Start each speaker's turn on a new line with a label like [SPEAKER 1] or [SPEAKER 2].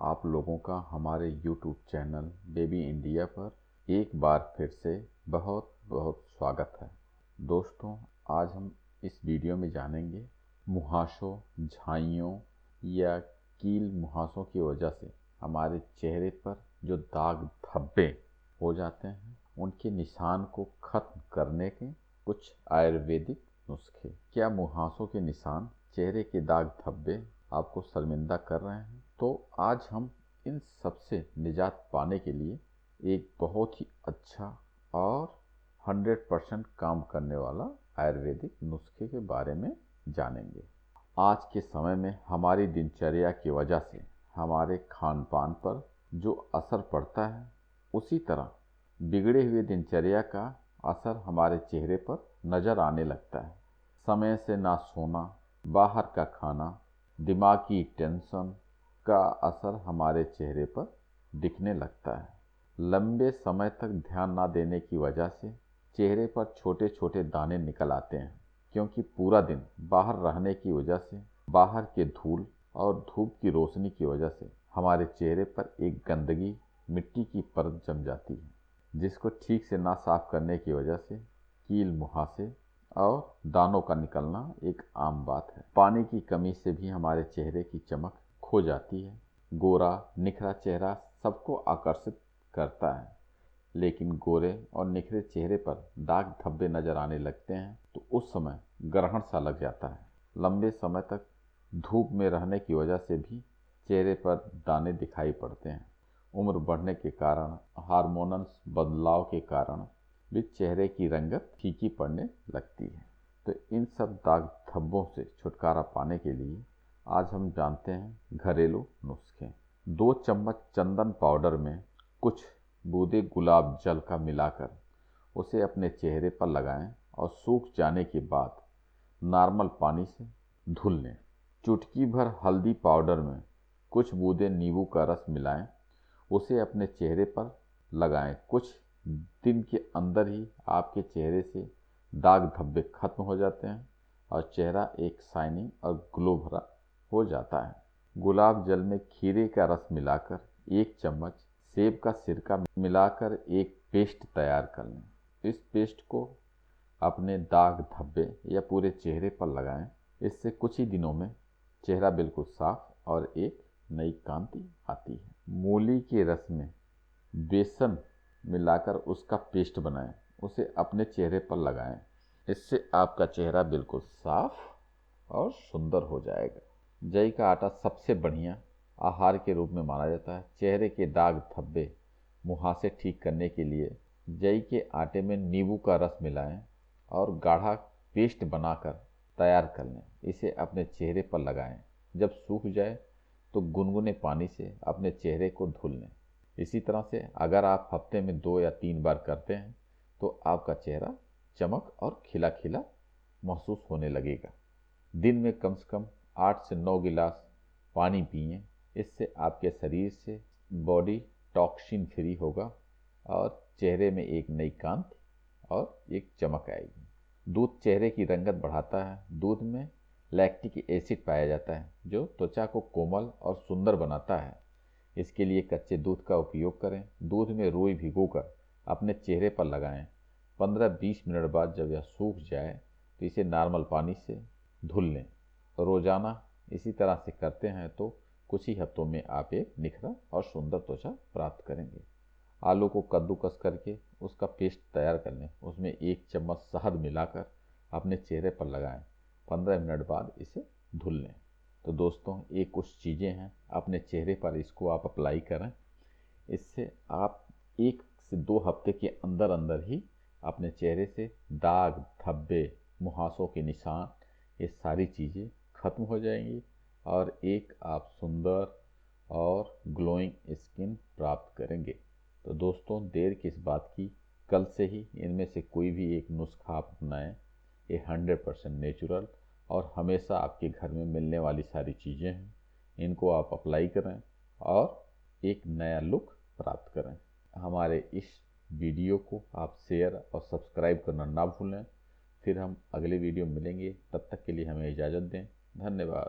[SPEAKER 1] आप लोगों का हमारे YouTube चैनल बेबी इंडिया पर एक बार फिर से बहुत बहुत स्वागत है। दोस्तों, आज हम इस वीडियो में जानेंगे मुहासों, झाइयों या कील मुहासों की वजह से हमारे चेहरे पर जो दाग धब्बे हो जाते हैं उनके निशान को खत्म करने के कुछ आयुर्वेदिक नुस्खे। क्या मुहासों के निशान, चेहरे के दाग धब्बे आपको शर्मिंदा कर रहे हैं? तो आज हम इन सबसे निजात पाने के लिए एक बहुत ही अच्छा और 100% काम करने वाला आयुर्वेदिक नुस्खे के बारे में जानेंगे। आज के समय में हमारी दिनचर्या की वजह से हमारे खान पान पर जो असर पड़ता है, उसी तरह बिगड़े हुए दिनचर्या का असर हमारे चेहरे पर नज़र आने लगता है। समय से ना सोना, बाहर का खाना, दिमागी टेंशन का असर हमारे चेहरे पर दिखने लगता है। लंबे समय तक ध्यान ना देने की वजह से चेहरे पर छोटे छोटे दाने निकल आते हैं, क्योंकि पूरा दिन बाहर रहने की वजह से, बाहर के धूल और धूप की रोशनी की वजह से हमारे चेहरे पर एक गंदगी, मिट्टी की परत जम जाती है, जिसको ठीक से ना साफ करने की वजह से कील मुहासे और दानों का निकलना एक आम बात है। पानी की कमी से भी हमारे चेहरे की चमक खो जाती है। गोरा निखरा चेहरा सबको आकर्षित करता है, लेकिन गोरे और निखरे चेहरे पर दाग धब्बे नजर आने लगते हैं तो उस समय ग्रहण सा लग जाता है। लंबे समय तक धूप में रहने की वजह से भी चेहरे पर दाने दिखाई पड़ते हैं। उम्र बढ़ने के कारण, हार्मोनल बदलाव के कारण भी चेहरे की रंगत फीकी पड़ने लगती है। तो इन सब दाग धब्बों से छुटकारा पाने के लिए आज हम जानते हैं घरेलू नुस्खे। 2 चम्मच चंदन पाउडर में कुछ बूंदे गुलाब जल का मिलाकर उसे अपने चेहरे पर लगाएं और सूख जाने के बाद नॉर्मल पानी से धुल लें। चुटकी भर हल्दी पाउडर में कुछ बूंदे नींबू का रस मिलाएं, उसे अपने चेहरे पर लगाएं। कुछ दिन के अंदर ही आपके चेहरे से दाग धब्बे खत्म हो जाते हैं और चेहरा एक शाइनिंग और ग्लो भरा हो जाता है। गुलाब जल में खीरे का रस मिलाकर 1 चम्मच सेब का सिरका मिलाकर एक पेस्ट तैयार कर लें। इस पेस्ट को अपने दाग धब्बे या पूरे चेहरे पर लगाएं। इससे कुछ ही दिनों में चेहरा बिल्कुल साफ और एक नई कांति आती है। मूली के रस में बेसन मिलाकर उसका पेस्ट बनाएं, उसे अपने चेहरे पर लगाएं। इससे आपका चेहरा बिल्कुल साफ और सुंदर हो जाएगा। जई का आटा सबसे बढ़िया आहार के रूप में माना जाता है। चेहरे के दाग धब्बे, मुहासे ठीक करने के लिए जई के आटे में नींबू का रस मिलाएं और गाढ़ा पेस्ट बनाकर तैयार कर लें। इसे अपने चेहरे पर लगाएं। जब सूख जाए तो गुनगुने पानी से अपने चेहरे को धुल लें। इसी तरह से अगर आप हफ्ते में 2 या 3 बार करते हैं तो आपका चेहरा चमक और खिला खिला महसूस होने लगेगा। दिन में कम से कम 8 से 9 गिलास पानी पिएं। इससे आपके शरीर से बॉडी टॉक्सिन फ्री होगा और चेहरे में एक नई कांति और एक चमक आएगी। दूध चेहरे की रंगत बढ़ाता है। दूध में लैक्टिक एसिड पाया जाता है जो त्वचा को कोमल और सुंदर बनाता है। इसके लिए कच्चे दूध का उपयोग करें। दूध में रुई भिगोकर अपने चेहरे पर लगाएं। 15-20 मिनट बाद जब यह सूख जाए तो इसे नॉर्मल पानी से धुल लें। रोजाना इसी तरह से करते हैं तो कुछ ही हफ्तों में आप एक निखरा और सुंदर त्वचा प्राप्त करेंगे। आलू को कद्दूकस करके उसका पेस्ट तैयार कर लें। उसमें 1 चम्मच शहद मिलाकर अपने चेहरे पर लगाएं। 15 मिनट बाद इसे धुल लें। तो दोस्तों, ये कुछ चीज़ें हैं, अपने चेहरे पर इसको आप अप्लाई करें। इससे आप 1 से 2 हफ्ते के अंदर अंदर ही अपने चेहरे से दाग धब्बे, मुहासों के निशान, ये सारी चीज़ें खत्म हो जाएंगी और एक आप सुंदर और ग्लोइंग स्किन प्राप्त करेंगे। तो दोस्तों, देर किस बात की, कल से ही इनमें से कोई भी एक नुस्खा आप अपनाएं। ये 100% नेचुरल और हमेशा आपके घर में मिलने वाली सारी चीज़ें हैं। इनको आप अप्लाई करें और एक नया लुक प्राप्त करें। हमारे इस वीडियो को आप शेयर और सब्सक्राइब करना ना भूलें। फिर हम अगले वीडियो में मिलेंगे। तब तक के लिए हमें इजाज़त दें। धन्यवाद।